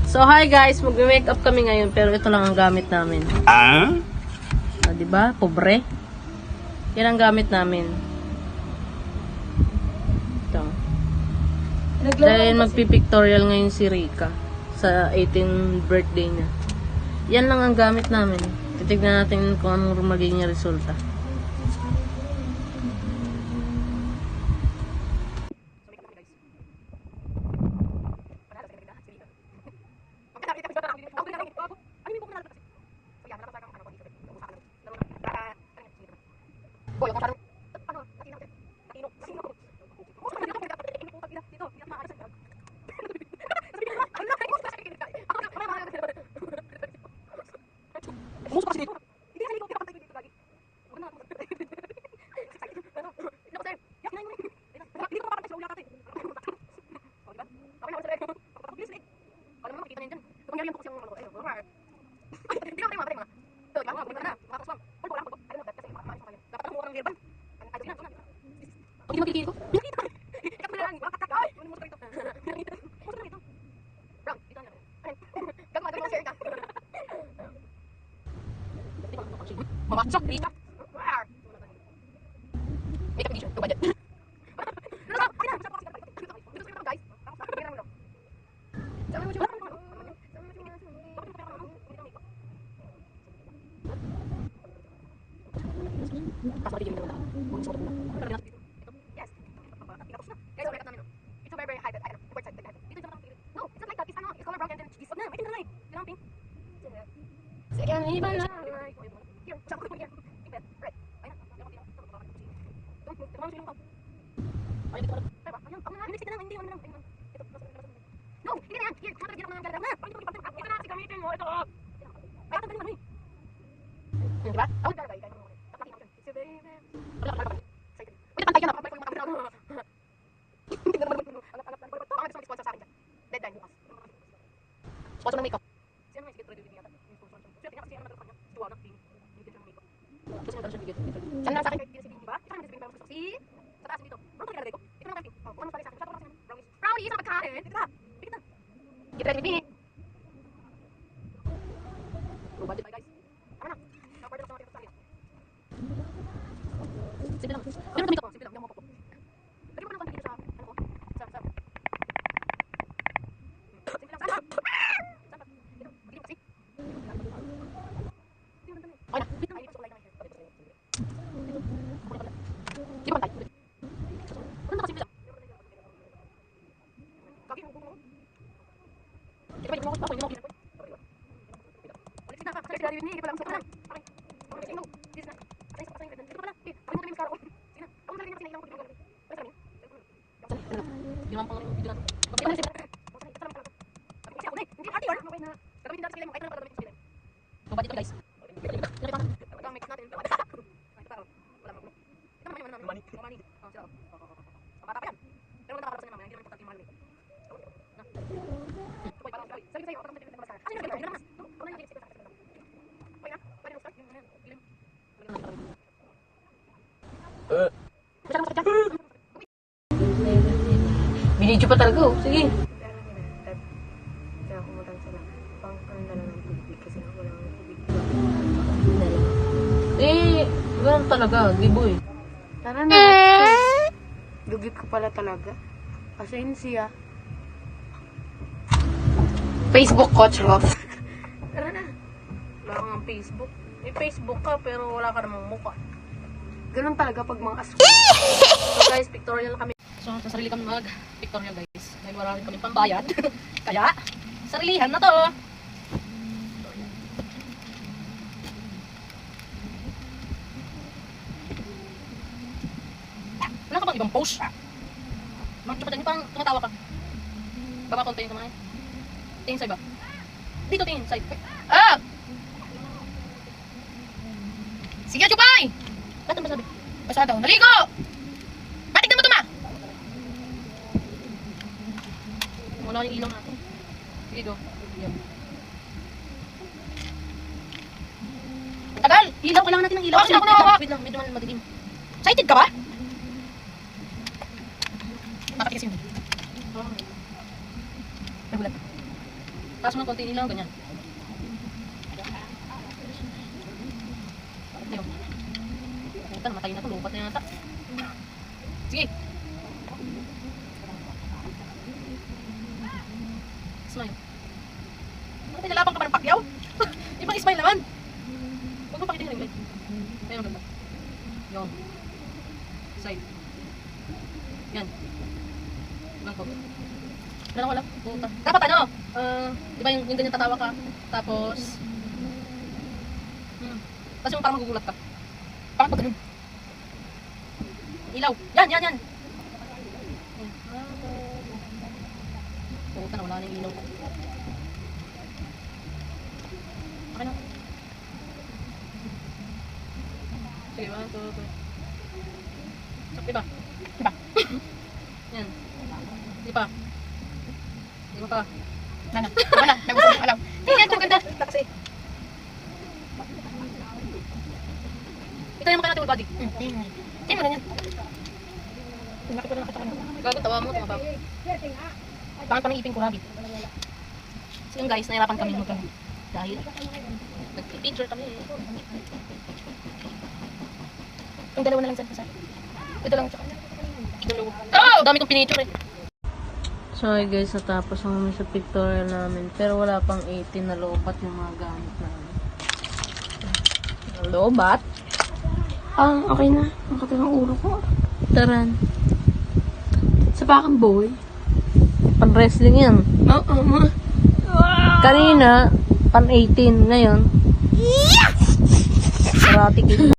So hi guys, mag-makeup kami ngayon pero ito lang ang gamit namin. Di ba? Pobre. Yan ang gamit namin. Ito. Dahil magpipictorial ngayon si Rika sa 18th birthday niya. Yan lang ang gamit namin. Titignan natin kung anong magiging resulta. Mamasok dito. Makeup edition, no budget. Sponsor ng makeup. Sino may sikit ready yata? Yung sponsor. Sino tingnan kasi ano natin kanya? Tuwa na ting. Bigyan siya ng makeup. Tapos sinadala siya bigyan. Saan na sa akin kay si ba? Ito naman si Bing si sa taas dito. Bro, kaya ko. Ito naman kasi. Kung ano sa akin. Sa taas brownies. Brownies sa pagkain. Dito na. Dito na. Get ready with me. Bro, budget tayo guys. Ano na? Kapag na sa mga sa akin. Sige lang. Pero dito. Sige lang. Yung mo po. Lagi mo naman dito sa ano ko. Sa Binidyo pa talaga, oh. Sige. Kaya kumutang sila. Pang dala ng tubig kasi wala ng tubig. Ganun talaga. Gibo eh. Tara na, let's go. Dugit ko pala talaga. Pasensya. Facebook coach ko. Tara na. Wala kang ang Facebook. May Facebook ka pero wala ka namang mukha. Ganun talaga pag mga aso. So guys, pictorial kami. So, sa sarili kami mag-pictorial guys. Dahil wala rin kami pambayad. Kaya, sarilihan na to. Wala ka bang ibang post? Magkakita niyo parang tumatawa ka. Baba konti yung kamay. Tingin sa iba. Dito tingin, side. Ah! Sige, Chupay! Ba't ang basabi? Basa daw. Naligo! Patignan mo ito, ma! Wala yung ilaw natin. Dito. Yan. Tagal! Ilaw, kailangan natin ng ilaw. Wait lang, medyo madilim. Excited ka ba? Nakatigas yun. Nagulat. Taas mo ng konti ilaw, ganyan. Ayun. Puta, namatay na to. Lupat na yata. Sige. Smile. Ano, pinalapang ka ba ng pakyaw? Ibang smile naman. Huwag mo pakita yung ring light. Ayun, ganda. Yun. Side. Yan. Bangko. Wala. Puta. Dapat ano? Di ba yung ganyan tatawa ka? Tapos... Tapos yung parang magugulat ka. Parang pag ganun. Ilaw. Yan. Puta na, wala na yung ilaw. Okay na. Sige, 1, 2, 3. Diba? Yan. Di pa. Di pa. Nana. Nagusap mo alaw. Tingnan ko ganda. Taksi. Ito yung makain natin with body. Tingnan mo na yan. Nakita na nakita ka na. Gago, tawa mo. Tumabab. Bakit pa ng ipin ko, Rabi? So yung guys, nahirapan kami mag dahil nag-picture kami. Yung dalawa na lang sa ito lang tsaka. Dalawa. Oh! Dami kong pinicture eh. So guys, natapos na kami sa pictorial namin. Pero wala pang 18 na loobat yung mga gamit namin. Lobat? Okay na. Nakatay ng ulo ko. Taran. Sa bakang boy? Pan-wrestling yan. Oo. Kanina, pan-18. Ngayon, karate kid.